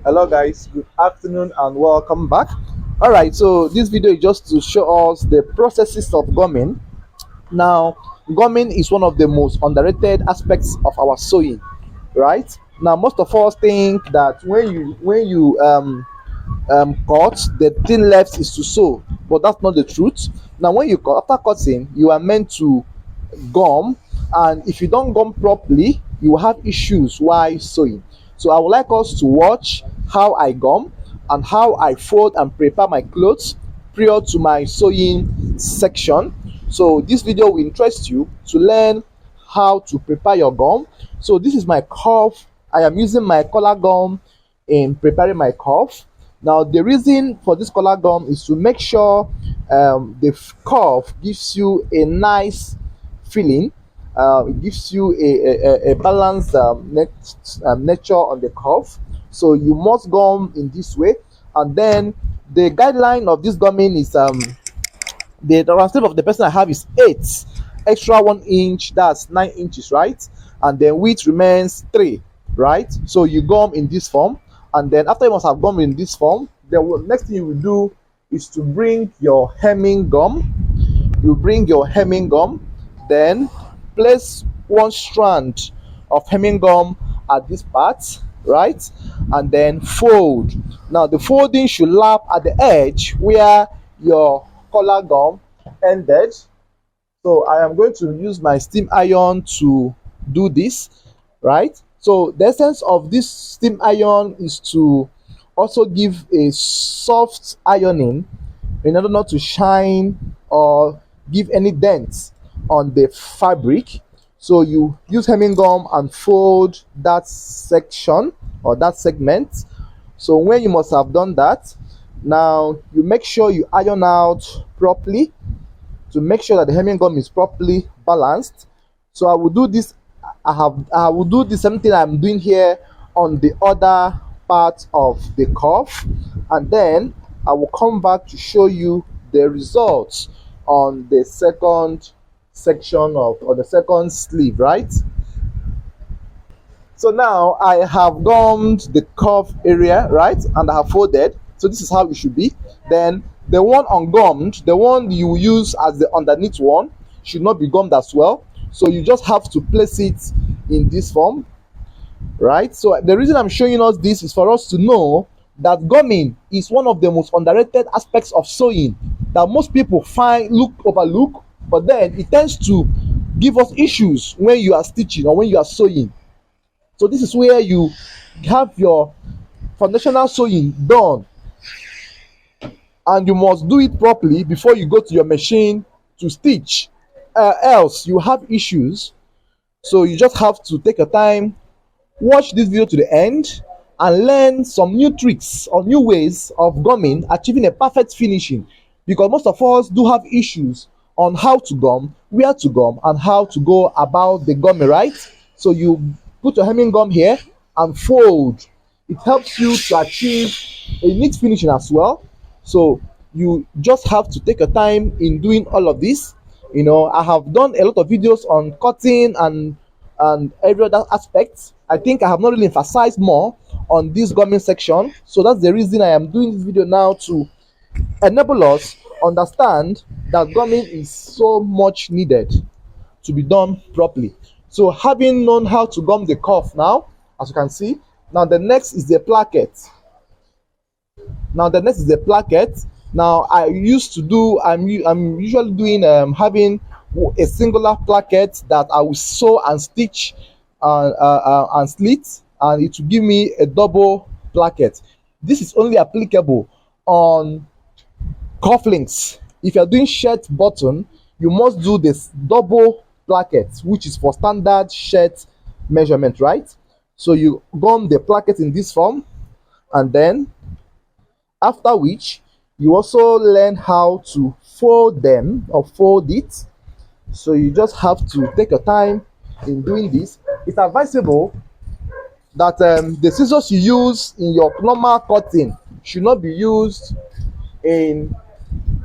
Hello guys, good afternoon and welcome back. All right, so this video is just to show us the processes of gumming. Now, gumming is one of the most underrated aspects of our sewing, right? Now, most of us think that when you cut, the thing left is to sew, but that's not the truth. Now, when you cut, after cutting, you are meant to gum, and if you don't gum properly, you will have issues while sewing. So I would like us to watch how I gum and how I fold and prepare my clothes prior to my sewing section. So this video will interest you to learn how to prepare your gum. So this is my cuff. I am using my collar gum in preparing my cuff. Now the reason for this collar gum is to make sure the cuff gives you a nice feeling. It gives you a balanced nature on the cuff. So you must gum in this way. And then the guideline of this gumming is the strip of the person I have is 8 extra 1 inch, that's 9 inches, right? And then width remains 3, right? So you gum in this form, and then after you must have gum in this form, the next thing you will do is to bring your hemming gum. You bring your hemming gum, then place 1 strand of hemming gum at this part, right? And then fold. Now the folding should lap at the edge where your collar gum ended. So I am going to use my steam iron to do this, right? So the essence of this steam iron is to also give a soft ironing in order not to shine or give any dents on the fabric. So you use hemming gum and fold that section or that segment. So when you must have done that, now you make sure you iron out properly to make sure that the hemming gum is properly balanced. So I will do this. I will do the same thing I'm doing here on the other part of the cuff, and then I will come back to show you the results on the second section of, or the second sleeve, right? So now I have gummed the cuff area, right, and I have folded. So this is how it should be. Then the one ungummed, the one you use as the underneath one, should not be gummed as well. So you just have to place it in this form, right? So the reason I'm showing us this is for us to know that gumming is one of the most underrated aspects of sewing that most people overlook, but then it tends to give us issues when you are stitching or when you are sewing. So this is where you have your foundational sewing done, and you must do it properly before you go to your machine to stitch, else you have issues. So you just have to take a time, watch this video to the end, and learn some new tricks or new ways of gumming, achieving a perfect finishing, because most of us do have issues on how to gum, where to gum, and how to go about the gumming, right? So you put your hemming gum here and fold. It helps you to achieve a neat finishing as well. So you just have to take a time in doing all of this. You know, I have done a lot of videos on cutting and every other aspect. I think I have not really emphasized more on this gumming section. So that's the reason I am doing this video now, to enable us understand that gumming is so much needed to be done properly. So having known how to gum the cuff now, as you can see, now the next is the placket. Now I used to do, I'm usually doing having a singular placket that I will sew and stitch and slit, and it will give me a double placket. This is only applicable on cufflinks. If you're doing shirt button, you must do this double placket, which is for standard shirt measurement, right? So you gum the placket in this form, and then after which you also learn how to fold them or fold it. So you just have to take your time in doing this. It's advisable that the scissors you use in your normal cutting should not be used in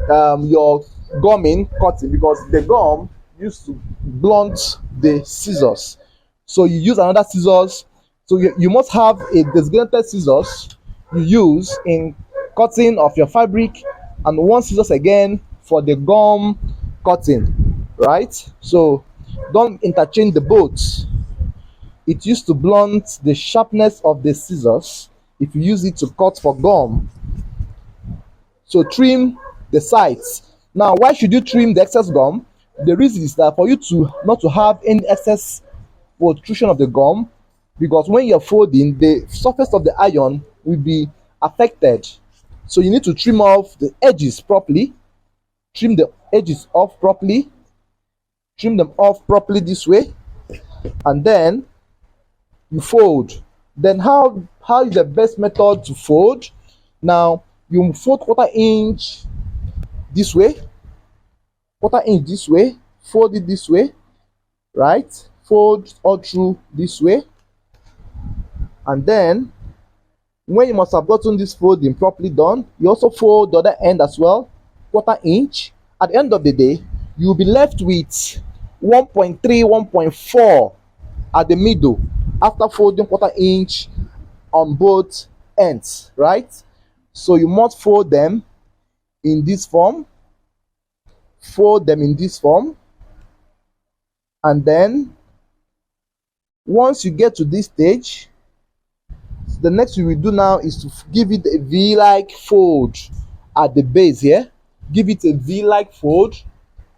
your gumming cutting, because the gum used to blunt the scissors. So you use another scissors. So you must have a designated scissors you use in cutting of your fabric, and one scissors again for the gum cutting, right? So don't interchange the both. It used to blunt the sharpness of the scissors if you use it to cut for gum. So trim the sides. Now, why should you trim the excess gum? The reason is that for you to not to have any excess protrusion of the gum, because when you're folding, the surface of the iron will be affected. So you need to trim off the edges properly. Trim the edges off properly. Trim them off properly this way, and then you fold. Then how is the best method to fold? Now you fold quarter inch this way, quarter inch this way, fold it this way, right? Fold all through this way, and then when you must have gotten this folding properly done, you also fold the other end as well, quarter inch. At the end of the day, you'll be left with 1.3, 1.4 at the middle after folding quarter inch on both ends, right? So you must fold them in this form, fold them in this form, and then once you get to this stage, the next we will do now is to give it a V-like fold at the base here. Give it a V-like fold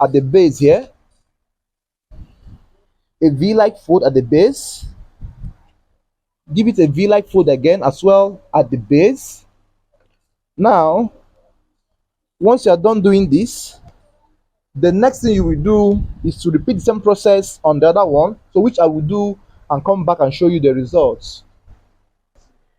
at the base here. A V-like fold at the base. Give it a V-like fold again as well at the base. Now, once you are done doing this, the next thing you will do is to repeat the same process on the other one, so which I will do and come back and show you the results.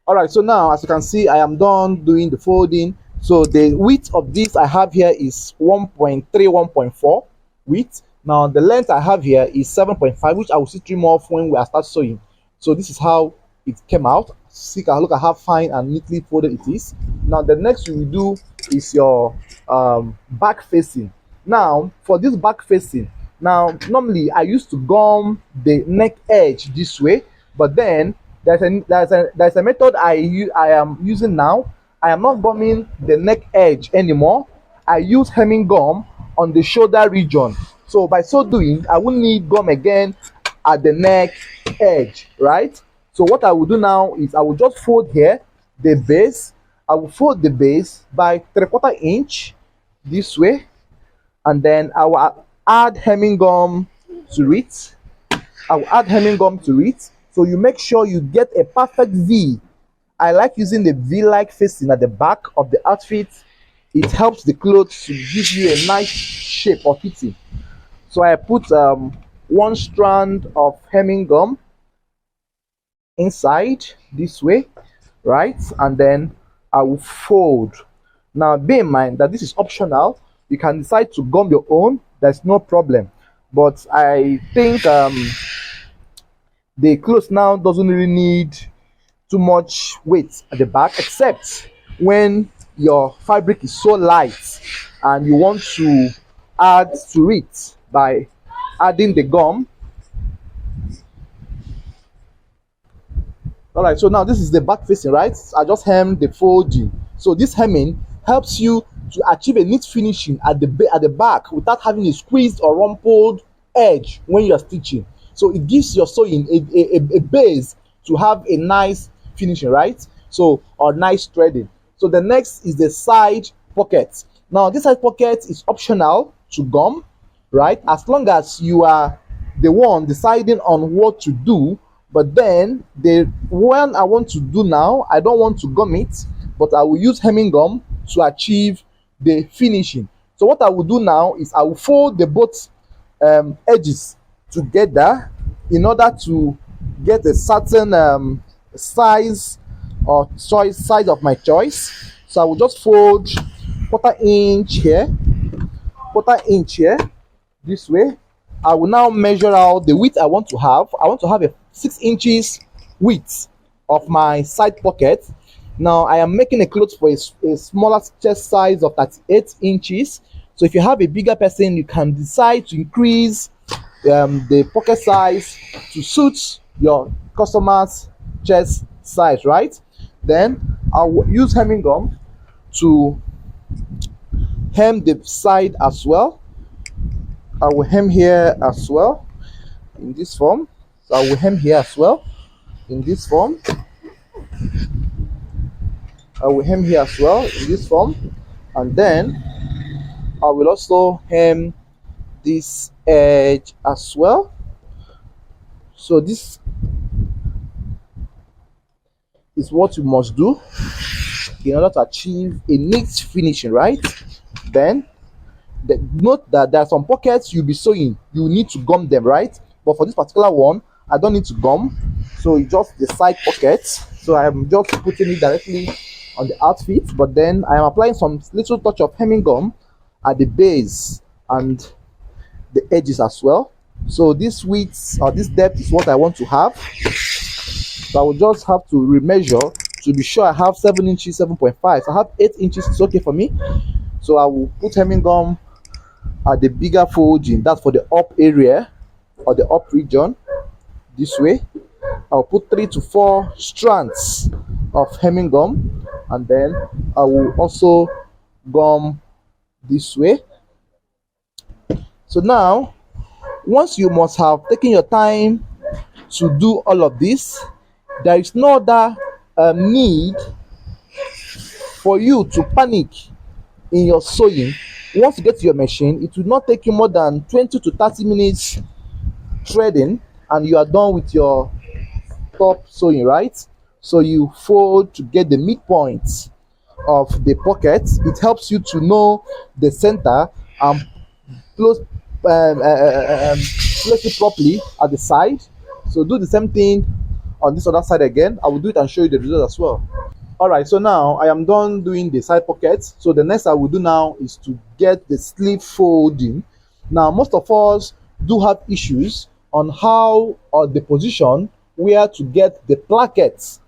All right, so now as you can see, I am done doing the folding. So the width of this I have here is 1.3, 1.4 width. Now the length I have here is 7.5, which I will see trim off when we start sewing. So this is how it came out. See, you can look at how fine and neatly folded it is. Now the next you will do is your back facing. Now for this back facing, now normally I used to gum the neck edge this way, but then there's a method I am using now. I am not gumming the neck edge anymore. I use hemming gum on the shoulder region. So by so doing, I won't need gum again at the neck edge, right? So what I will do now is I will just fold here the base. I will fold the base by 3/4 inch this way, and then I will add hemming gum to it. I will add hemming gum to it. So you make sure you get a perfect V. I like using the V-like facing at the back of the outfit. It helps the clothes to give you a nice shape of fitting. So I put one strand of hemming gum inside this way, right? And then I will fold. Now bear in mind that this is optional. You can decide to gum your own. There's no problem. But I think the clothes now doesn't really need too much weight at the back, except when your fabric is so light and you want to add to it by adding the gum. All right, so now this is the back facing, right? I just hemmed the folding. So this hemming helps you to achieve a neat finishing at the back without having a squeezed or rumpled edge when you are stitching. So it gives your sewing a base to have a nice finishing, right? So, or nice threading. So the next is the side pocket. Now this side pocket is optional to gum, right? As long as you are the one deciding on what to do. But then the one I want to do now, I don't want to gum it, but I will use hemming gum to achieve the finishing. So what I will do now is I will fold the both edges together in order to get a certain size or size of my choice. So I will just fold quarter inch here, this way. I will now measure out the width I want to have. I want to have a 6 inches width of my side pocket. Now I am making a cloth for a smaller chest size of 38 inches. So if you have a bigger person, you can decide to increase the pocket size to suit your customer's chest size, right? Then I'll use hemming gum to hem the side as well. I will hem here as well in this form. So I will hem here as well in this form. I will hem here as well in this form, and then I will also hem this edge as well. So this is what you must do in order to achieve a neat finishing, right? Then note that there are some pockets you'll be sewing, you need to gum them, right? But for this particular one, I don't need to gum, so it's just the side pockets. So I'm just putting it directly on the outfit, but then I am applying some little touch of hemming gum at the base and the edges as well. So this width or this depth is what I want to have. So I will just have to remeasure to be sure I have 7 inches, 7.5. So I have 8 inches, it's okay for me. So I will put hemming gum at the bigger folding, that's for the up area or the up region. This way I'll put 3 to 4 strands of hemming gum, and then I will also gum this way. So now, once you must have taken your time to do all of this, there is no other need for you to panic in your sewing. Once you get to your machine, it will not take you more than 20 to 30 minutes threading, and you are done with your top sewing, right? So you fold to get the midpoint of the pocket. It helps you to know the center and close place it properly at the side. So do the same thing on this other side again. I will do it and show you the result as well. All right, so now I am done doing the side pockets. So the next I will do now is to get the sleeve folding. Now most of us do have issues on how or the position where to get the plackets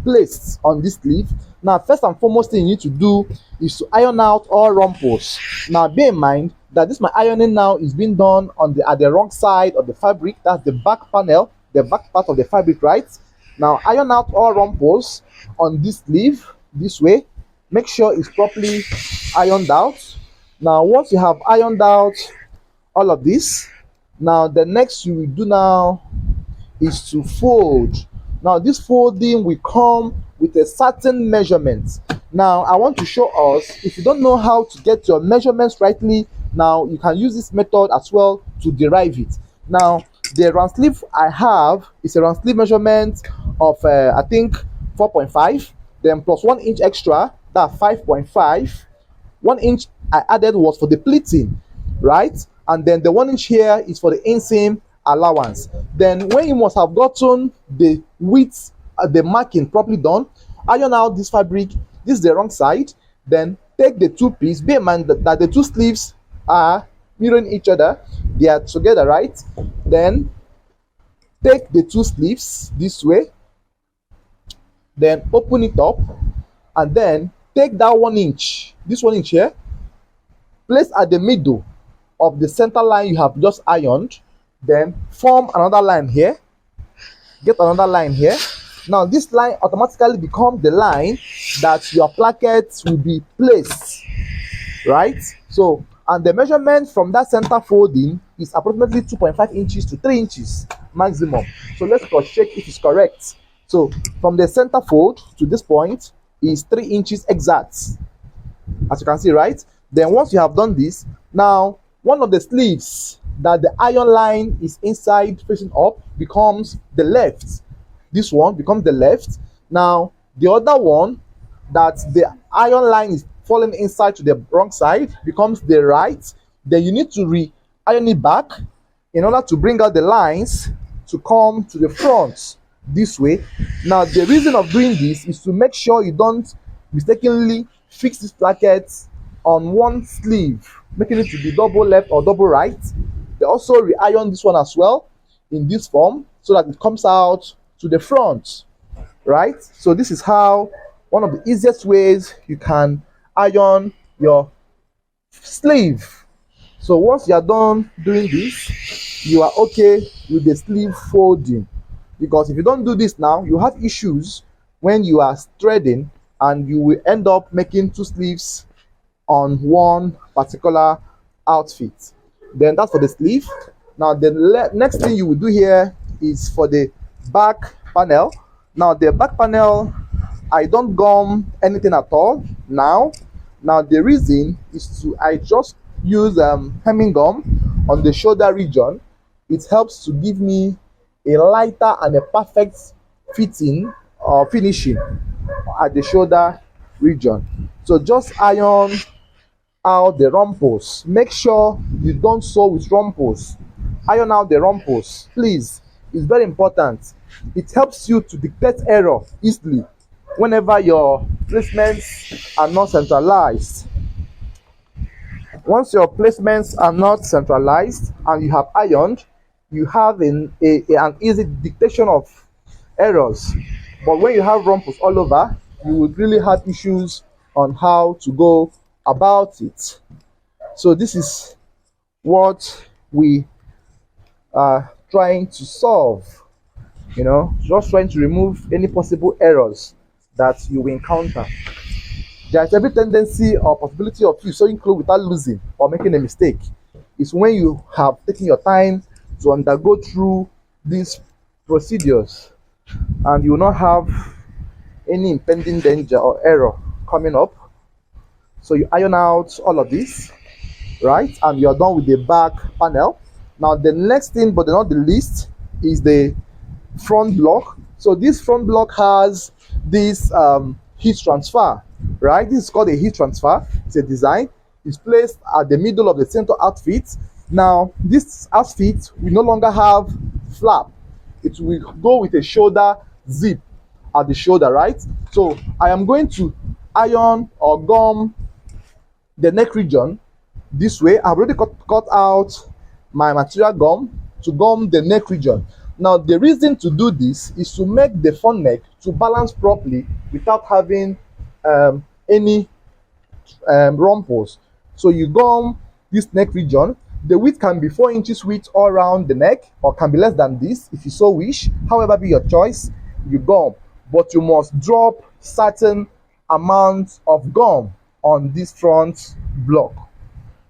placed on this sleeve. Now first and foremost thing you need to do is to iron out all rumples. Now bear in mind that this my ironing now is being done on the at the wrong side of the fabric. That's the back panel, the back part of the fabric, right? Now iron out all rumples on this sleeve this way. Make sure it's properly ironed out. Now once you have ironed out all of this, now the next you will do now is to fold. Now this folding will come with a certain measurement. Now I want to show us, if you don't know how to get your measurements rightly, now you can use this method as well to derive it. Now the round sleeve I have is a round sleeve measurement of I think 4.5, then plus 1 inch extra, that's 5.5. 1 inch I added was for the pleating, right? And then the 1 inch here is for the inseam allowance. Then when you must have gotten the width, the marking properly done, iron out this fabric. This is the wrong side. Then take the two pieces. Bear in mind that the two sleeves are mirroring each other, they are together, right? Then take the two sleeves this way, then open it up, and then take that 1 inch, this 1 inch here, place at the middle of the center line you have just ironed, then form another line here, get another line here. Now this line automatically becomes the line that your plackets will be placed, right? So, and the measurement from that center folding is approximately 2.5 inches to 3 inches maximum. So let's cross check if it's correct. So from the center fold to this point is 3 inches exact, as you can see, right? Then once you have done this, now one of the sleeves that the iron line is inside facing up becomes the left. This one becomes the left. Now the other one that the iron line is falling inside to the wrong side becomes the right. Then you need to re-iron it back in order to bring out the lines to come to the front this way. Now the reason of doing this is to make sure you don't mistakenly fix these plackets on one sleeve, making it to be double left or double right. They also re-iron this one as well in this form so that it comes out to the front, right? So this is how one of the easiest ways you can iron your sleeve. So once you are done doing this, you are okay with the sleeve folding, because if you don't do this now, you have issues when you are threading and you will end up making two sleeves on one particular outfit. Then that's for the sleeve. Now the next thing you will do here is for the back panel. Now the back panel, I don't gum anything at all now. Now the reason is to I just use hemming gum on the shoulder region. It helps to give me a lighter and a perfect fitting or finishing at the shoulder region. So just iron out the rumples. Make sure you don't sew with rumples. Iron out the rumples, please. It's very important. It helps you to detect error easily whenever your placements are not centralized. Once your placements are not centralized and you have ironed, you have an easy detection of errors. But when you have rumples all over, you would really have issues on how to go about it. So this is what we are trying to solve, just trying to remove any possible errors that you will encounter. There is every tendency or possibility of you sewing clothes without losing or making a mistake. It's when you have taken your time to undergo through these procedures and you will not have any impending danger or error coming up. So you iron out all of this, right? And you're done with the back panel. Now the next thing, but not the least, is the front block. So this front block has this heat transfer, right? This is called a heat transfer. It's a design. It's placed at the middle of the center outfit. Now this outfit will no longer have flap. It will go with a shoulder zip at the shoulder, right? So I am going to iron or gum the neck region this way. I've already cut out my material gum to gum the neck region. Now the reason to do this is to make the front neck to balance properly without having any rumples. So you gum this neck region. The width can be 4 inches width all around the neck, or can be less than this if you so wish. However be your choice, you gum, but you must drop certain amount of gum on this front block.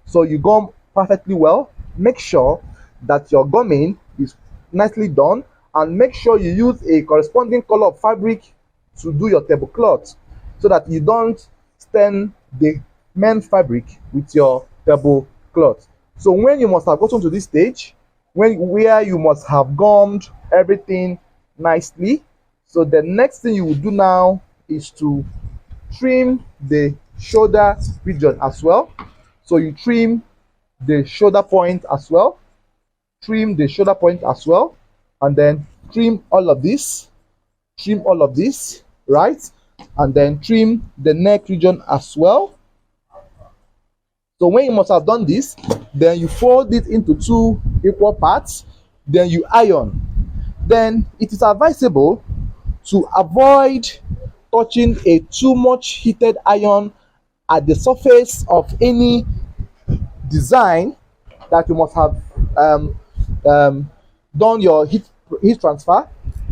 So you gum perfectly well. Make sure that your gumming is nicely done, and make sure you use a corresponding color of fabric to do your tablecloth, so that you don't stain the main fabric with your tablecloth. So when you must have gotten to this stage, where you must have gummed everything nicely, so the next thing you will do now is to trim the shoulder region as well. So you trim the shoulder point as well, and then trim all of this, right? And then trim the neck region as well. So when you must have done this, then you fold it into 2 equal parts, then you iron. Then it is advisable to avoid touching a too much heated iron at the surface of any design that you must have done your heat transfer.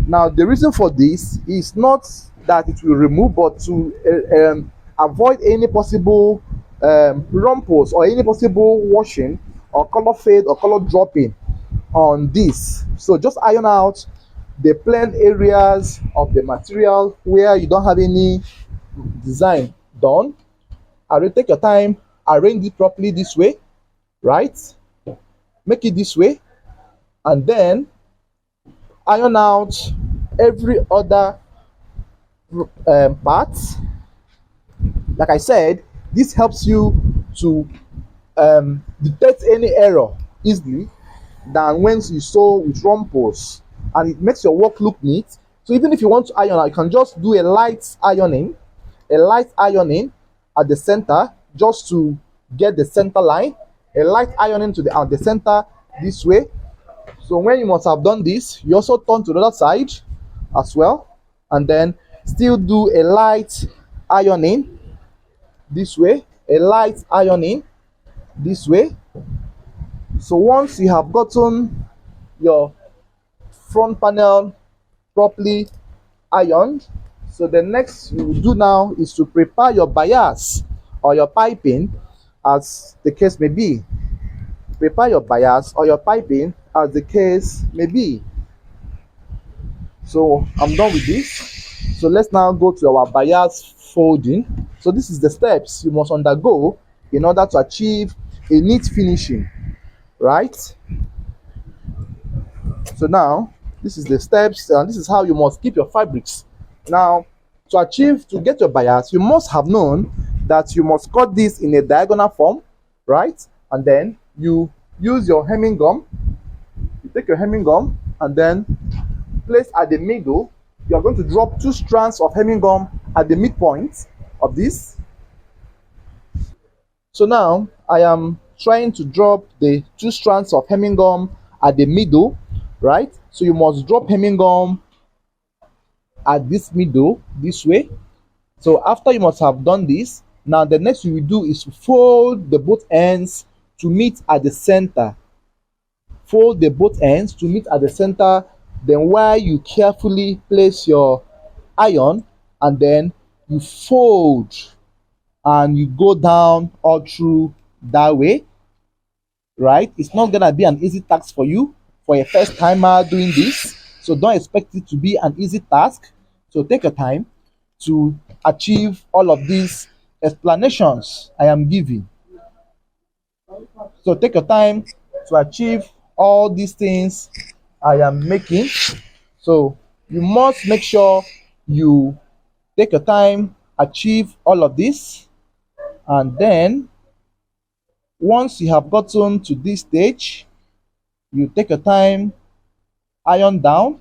Now the reason for this is not that it will remove, but to avoid any possible rumples or any possible washing or color fade or color dropping on this. So just iron out the plain areas of the material where you don't have any design done. Take your time, arrange it properly this way, right? Make it this way, and then iron out every other part. Like I said, this helps you to detect any error easily than when you sew with rumples, and it makes your work look neat. So even if you want to iron, you can just do a light ironing at the center, just to get the center line, a light ironing to the center this way. So when you must have done this, you also turn to the other side as well, and then still do a light ironing this way, a light ironing this way. So once you have gotten your front panel properly ironed, So the next you will do now is to prepare your bias or your piping, as the case may be. Prepare your bias or your piping as the case may be. So I'm done with this. So let's now go to our bias folding. So this is the steps you must undergo in order to achieve a neat finishing, right? So now this is the steps, and this is how you must keep your fabrics. Now, to get your bias, you must have known that you must cut this in a diagonal form, right? And then you use your hemming gum. You take your hemming gum and then place at the middle. You are going to drop 2 strands of hemming gum at the midpoint of this. So now I am trying to drop the 2 strands of hemming gum at the middle, right? So you must drop hemming gum at this middle this way. So after you must have done this, now the next you will do is to fold the both ends to meet at the center. Fold the both ends to meet at the center. Then while you carefully place your iron, and then you fold and you go down all through that way, right? It's not gonna be an easy task for you for a first timer doing this, so don't expect it to be an easy task. So take your time to achieve all of these explanations I am giving. So take your time to achieve all these things I am making. So you must make sure you take your time, achieve all of this, and then once you have gotten to this stage, you take your time, iron down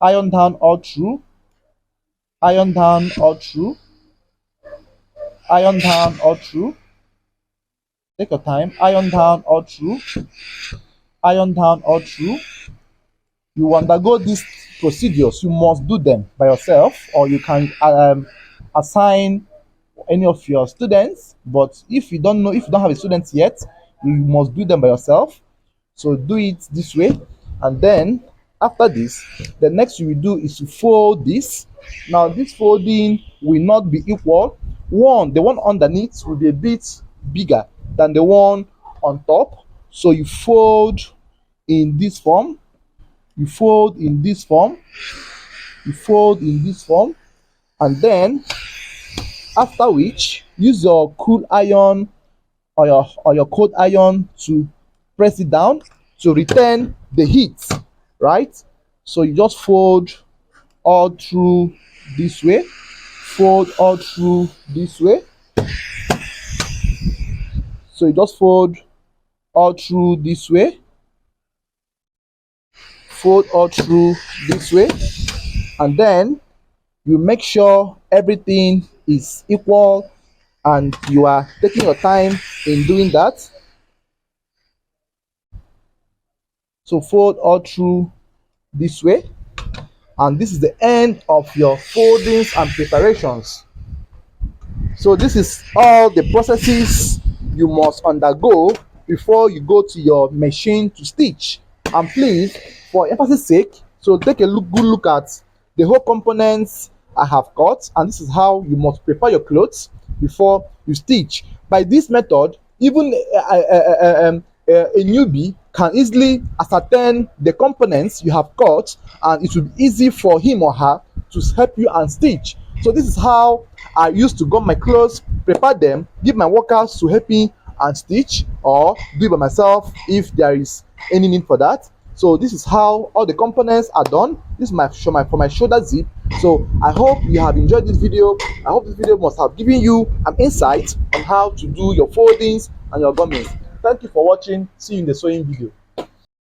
all through, iron down all through, iron down all through. Take your time, iron down all through, iron down all through. You undergo these procedures, you must do them by yourself, or you can assign any of your students. But if you don't know, if you don't have a student yet, you must do them by yourself. So do it this way, and then after this, the next you will do is to fold this. Now this folding will not be equal. The one underneath will be a bit bigger than the one on top. So you fold in this form, you fold in this form, you fold in this form, and then after which use your cool iron or your cold iron to press it down to retain the heat, right? So you just fold all through this way, fold all through this way. So you just fold all through this way, fold all through this way, and then you make sure everything is equal and you are taking your time in doing that. So fold all through this way, and this is the end of your foldings and preparations. So this is all the processes you must undergo before you go to your machine to stitch. And please, for emphasis sake, so take a good look at the whole components I have cut, and this is how you must prepare your clothes before you stitch. By this method, even a newbie can easily ascertain the components you have cut, and it will be easy for him or her to help you and stitch. So this is how I used to gum my clothes, prepare them, give my workers to help me and stitch, or do it by myself if there is any need for that. So this is how all the components are done. This is for my shoulder zip. So I hope you have enjoyed this video. I hope this video must have given you an insight on how to do your foldings and your gummings. Thank you for watching. See you in the sewing video.